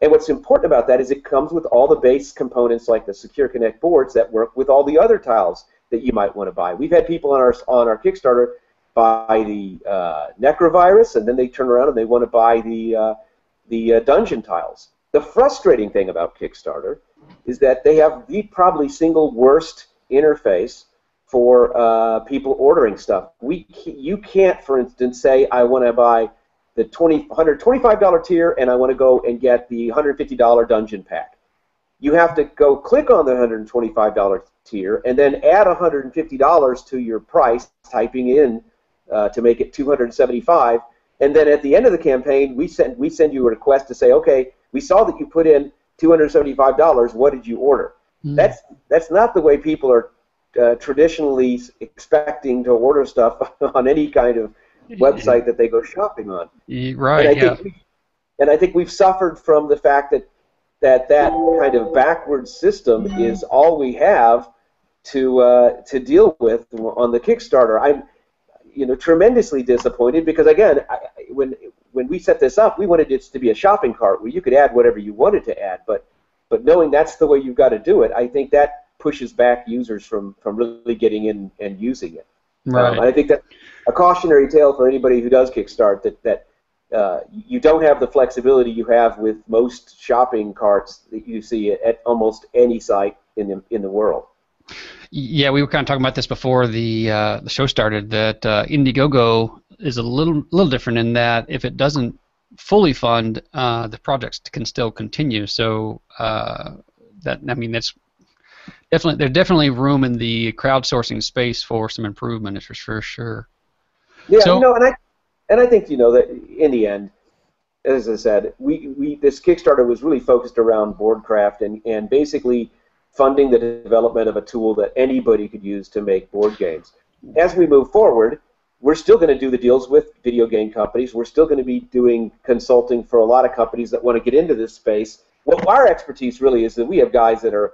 And what's important about that is it comes with all the base components like the Secure Connect boards that work with all the other tiles that you might want to buy. We've had people on our Kickstarter buy the Necrovirus, and then they turn around and they want to buy the dungeon tiles. The frustrating thing about Kickstarter is that they have the probably single worst interface for people ordering stuff. You can't, for instance, say I want to buy the $125 tier and I want to go and get the $150 dungeon pack. You have to go click on the $125 tier and then add $150 to your price, typing in to make it $275. And then at the end of the campaign, we send you a request to say, okay, we saw that you put in $275. What did you order? That's not the way people are traditionally expecting to order stuff on any kind of website that they go shopping on. Right. And I think we've suffered from the fact that kind of backward system is all we have to deal with on the Kickstarter. I'm tremendously disappointed because again, when we set this up, we wanted it to be a shopping cart where you could add whatever you wanted to add, but knowing that's the way you've got to do it, I think that pushes back users from really getting in and using it. Right. I think that's a cautionary tale for anybody who does Kickstart, that you don't have the flexibility you have with most shopping carts that you see at almost any site in the world. Yeah, we were kind of talking about this before the show started, that Indiegogo is a little different in that if it doesn't fully fund, the projects can still continue. So that's there's definitely room in the crowdsourcing space for some improvement, for sure. Yeah, and I think that in the end, as I said, this Kickstarter was really focused around BoardCraft and basically funding the development of a tool that anybody could use to make board games. As we move forward, we're still going to do the deals with video game companies. We're still going to be doing consulting for a lot of companies that want to get into this space. What our expertise really is that we have guys that are,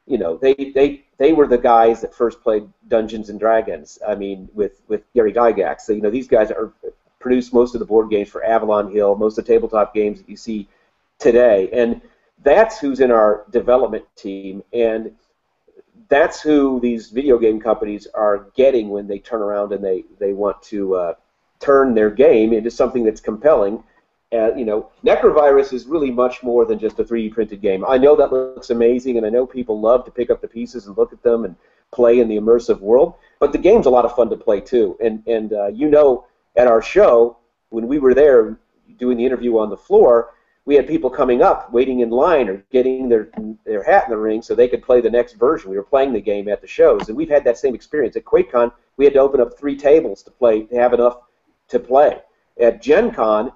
they were the guys that first played Dungeons and Dragons. I mean, with Gary Gygax. So these guys produce most of the board games for Avalon Hill, most of the tabletop games that you see today, and that's who's in our development team, and that's who these video game companies are getting when they turn around and they want to turn their game into something that's compelling. Necrovirus is really much more than just a 3D printed game. I know that looks amazing, and I know people love to pick up the pieces and look at them and play in the immersive world, but the game's a lot of fun to play too. And at our show, when we were there doing the interview on the floor, we had people coming up, waiting in line, or getting their hat in the ring so they could play the next version. We were playing the game at the shows, and we've had that same experience. At QuakeCon, we had to open up 3 tables to have enough to play. At Gen Con,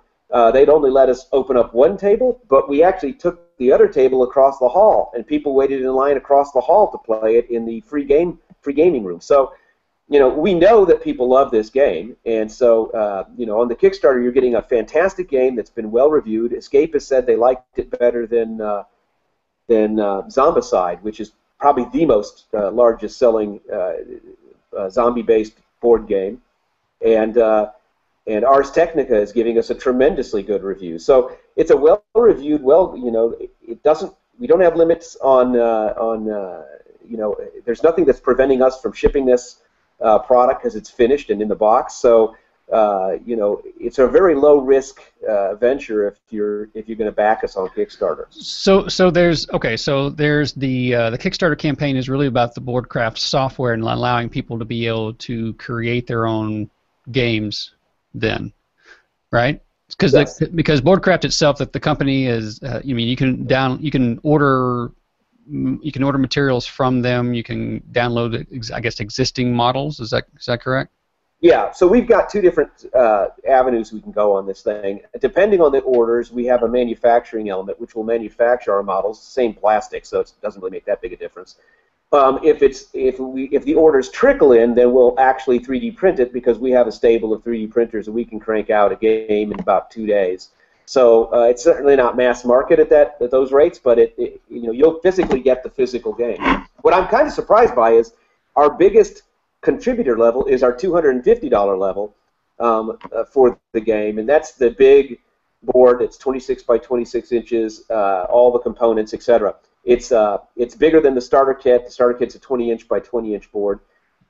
they'd only let us open up 1 table, but we actually took the other table across the hall, and people waited in line across the hall to play it in the free gaming room. So, we know that people love this game, and so, on the Kickstarter, you're getting a fantastic game that's been well reviewed. Escape has said they liked it better than Zombicide, which is probably the most largest selling zombie-based board game, and Ars Technica is giving us a tremendously good review. So it's a well-reviewed, it doesn't. We don't have limits on there's nothing that's preventing us from shipping this product because it's finished and in the box. So it's a very low-risk venture if you're going to back us on Kickstarter. So there's the Kickstarter campaign is really about the BoardCraft software and allowing people to be able to create their own games. Then, right? Because BoardCraft itself, that the company is, you can order materials from them. You can download, I guess, existing models. Is that correct? Yeah. So we've got 2 different avenues we can go on this thing. Depending on the orders, we have a manufacturing element which will manufacture our models, same plastic, so it doesn't really make that big a difference. If the orders trickle in, then we'll actually 3D print it because we have a stable of 3D printers and we can crank out a game in about 2 days. So it's certainly not mass market at those rates, but you'll physically get the physical game. What I'm kind of surprised by is our biggest contributor level is our $250 level for the game, and that's the big board. It's 26 by 26 inches, all the components, etc. It's bigger than the starter kit. The starter kit's a 20-inch by 20-inch board.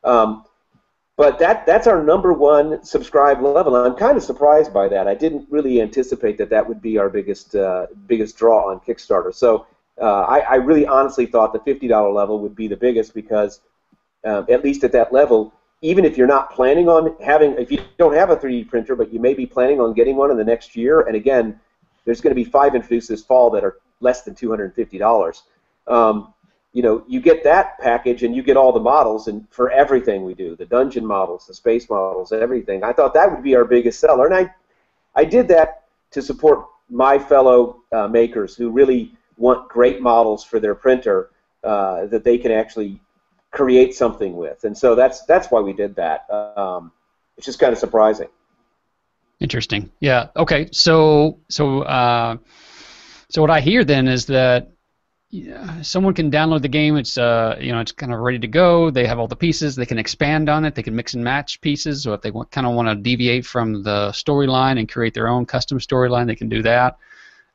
But that's our number one subscribe level. And I'm kind of surprised by that. I didn't really anticipate that would be our biggest draw on Kickstarter. So I really honestly thought the $50 level would be the biggest because at least at that level, even if you're not planning on if you don't have a 3D printer, but you may be planning on getting one in the next year, and again, there's going to be 5 introduced this fall that are less than $250. You get that package and you get all the models and for everything we do, the dungeon models, the space models, everything. I thought that would be our biggest seller, and I did that to support my fellow makers who really want great models for their printer that they can actually create something with, and so that's why we did that. It's just kind of surprising. Interesting. Yeah. Okay. So what I hear then is that someone can download the game. It's it's kind of ready to go. They have all the pieces. They can expand on it. They can mix and match pieces. So if they kind of want to deviate from the storyline and create their own custom storyline, they can do that.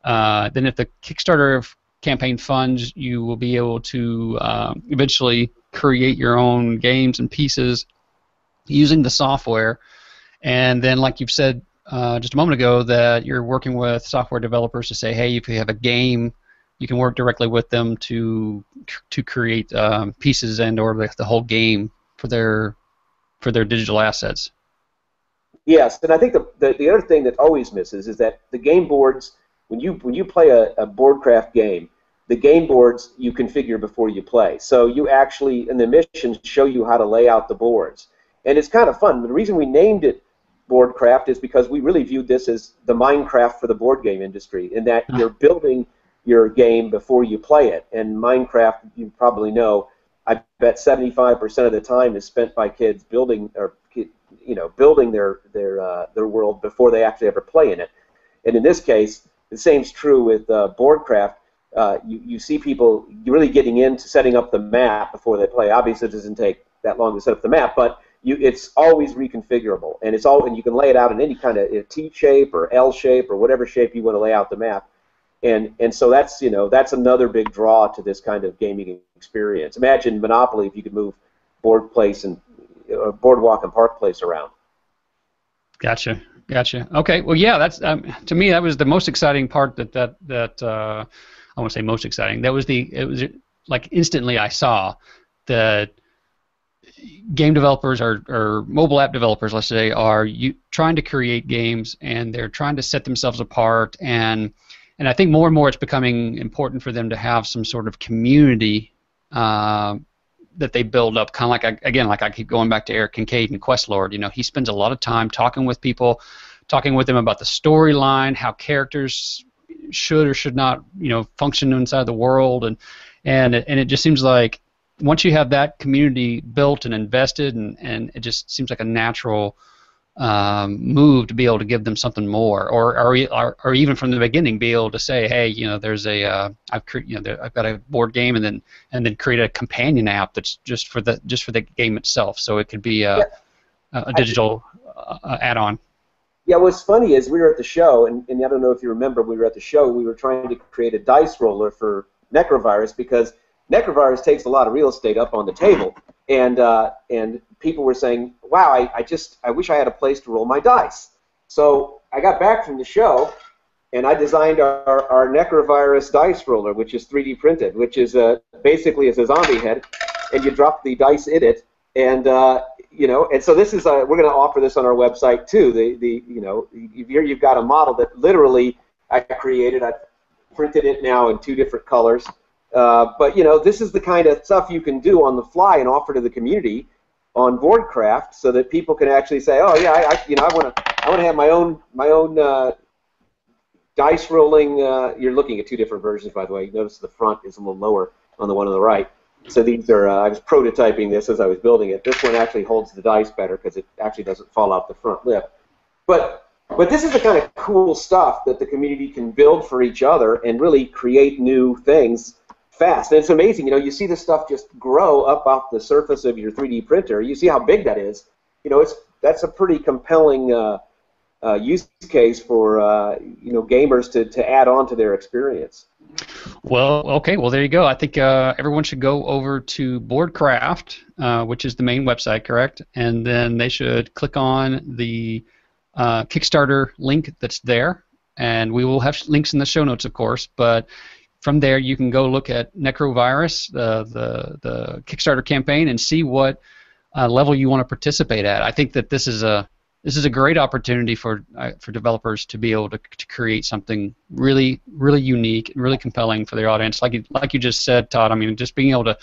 Then if the Kickstarter campaign funds, you will be able to eventually create your own games and pieces using the software. And then, like you've said just a moment ago, that you're working with software developers to say, hey, if you have a game, you can work directly with them to create pieces and or the whole game for their digital assets. Yes, and I think the other thing that always misses is that the game boards, when you play a BoardCraft game, the game boards you configure before you play. So you actually, in the missions, show you how to lay out the boards. And it's kind of fun. The reason we named it BoardCraft is because we really viewed this as the Minecraft for the board game industry, in that you're building your game before you play it. And Minecraft, you probably know, I bet 75% of the time is spent by kids building their world before they actually ever play in it. And in this case, the same's true with BoardCraft. You see people really getting into setting up the map before they play. Obviously, it doesn't take that long to set up the map, but it's always reconfigurable, and you can lay it out in any kind of T shape or L shape or whatever shape you want to lay out the map. And so that's another big draw to this kind of gaming experience. Imagine Monopoly if you could move Boardwalk and Park Place around. Gotcha. Okay. Well, yeah. That's to me that was the most exciting part. That I won't say most exciting. It was like instantly I saw that game developers or mobile app developers, let's say, are trying to create games, and they're trying to set themselves apart, and I think more and more it's becoming important for them to have some sort of community that they build up, kind of like I keep going back to Eric Kincaid and Questlord. He spends a lot of time talking with people, talking with them about the storyline, how characters should or should not, function inside the world, and it just seems like once you have that community built and invested, and it just seems like a natural move to be able to give them something more, or even from the beginning be able to say, hey, there's I've got a board game, and then create a companion app that's just for the game itself, so it could be a digital add-on. Yeah, what's funny is we were at the show, and I don't know if you remember, we were at the show, we were trying to create a dice roller for Necrovirus because Necrovirus takes a lot of real estate up on the table, and people were saying, wow, I wish I had a place to roll my dice. So I got back from the show, and I designed our Necrovirus dice roller, which is 3D printed, which is basically it's a zombie head, and you drop the dice in it, and and so this is we're going to offer this on our website too. Here you've got a model that literally I created. I printed it now in 2 different colors. But this is the kind of stuff you can do on the fly and offer to the community on BoardCraft, so that people can actually say, oh yeah, I want to have my own dice rolling. You're looking at 2 different versions, by the way. You notice the front is a little lower on the one on the right. So these are, I was prototyping this as I was building it. This one actually holds the dice better because it actually doesn't fall out the front lip. But this is the kind of cool stuff that the community can build for each other and really create new things fast. And it's amazing, you see this stuff just grow up off the surface of your 3D printer. You see how big that is. That's a pretty compelling use case for gamers to add on to their experience. Well, okay. Well, there you go. I think everyone should go over to BoardCraft, which is the main website, correct? And then they should click on the Kickstarter link that's there. And we will have links in the show notes, of course. But from there, you can go look at Necrovirus, the Kickstarter campaign, and see what level you want to participate at. I think that this is a great opportunity for developers to be able to create something really, really unique and really compelling for their audience. Like you just said, Todd, I mean, just being able to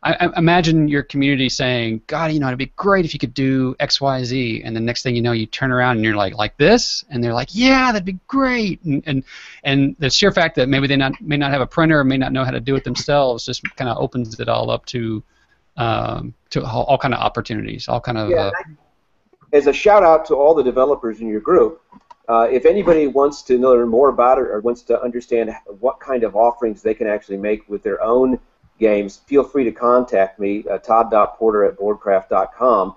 I imagine your community saying, God, it'd be great if you could do X, Y, Z, and the next thing you know, you turn around and you're like this, and they're like, yeah, that'd be great, and the sheer fact that maybe they may not have a printer, or may not know how to do it themselves, just kind of opens it all up to all kind of opportunities, all kind of. Yeah, as a shout out to all the developers in your group, if anybody wants to learn more about it or wants to understand what kind of offerings they can actually make with their own games, feel free to contact me, todd.porter@boardcraft.com.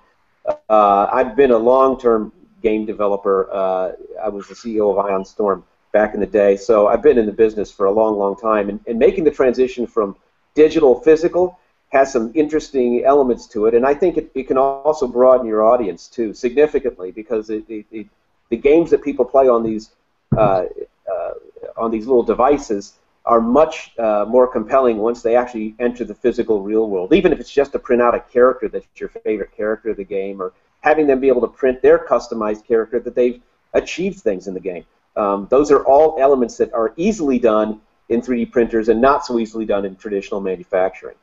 I've been a long-term game developer. I was the CEO of Ion Storm back in the day, so I've been in the business for a long, long time. And making the transition from digital physical has some interesting elements to it, and I think it can also broaden your audience too significantly, because the games that people play on these little devices are much more compelling once they actually enter the physical real world, even if it's just to print out a character that's your favorite character of the game, or having them be able to print their customized character that they've achieved things in the game. Those are all elements that are easily done in 3D printers and not so easily done in traditional manufacturing.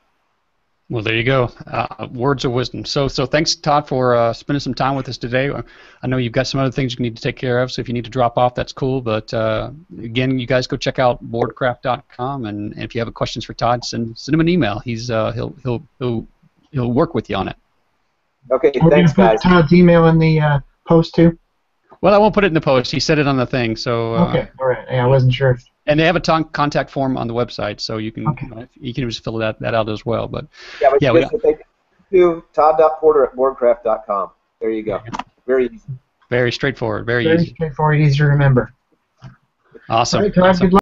Well, there you go. Words of wisdom. So thanks, Todd, for spending some time with us today. I know you've got some other things you need to take care of, so if you need to drop off, that's cool. But again, you guys go check out boardcraft.com, and if you have questions for Todd, send him an email. He'll work with you on it. Okay, thanks, guys. Put Todd's email in the post too. Well, I won't put it in the post. He said it on the thing. So okay, all right. Yeah, I wasn't sure. And they have a contact form on the website, so you can just fill that out as well. But yeah, we do todd.porter@boardcraft.com. There you go. Very easy. Very straightforward. Very Very easy. straightforward, easy to remember. Awesome. All right, Todd, awesome. good luck.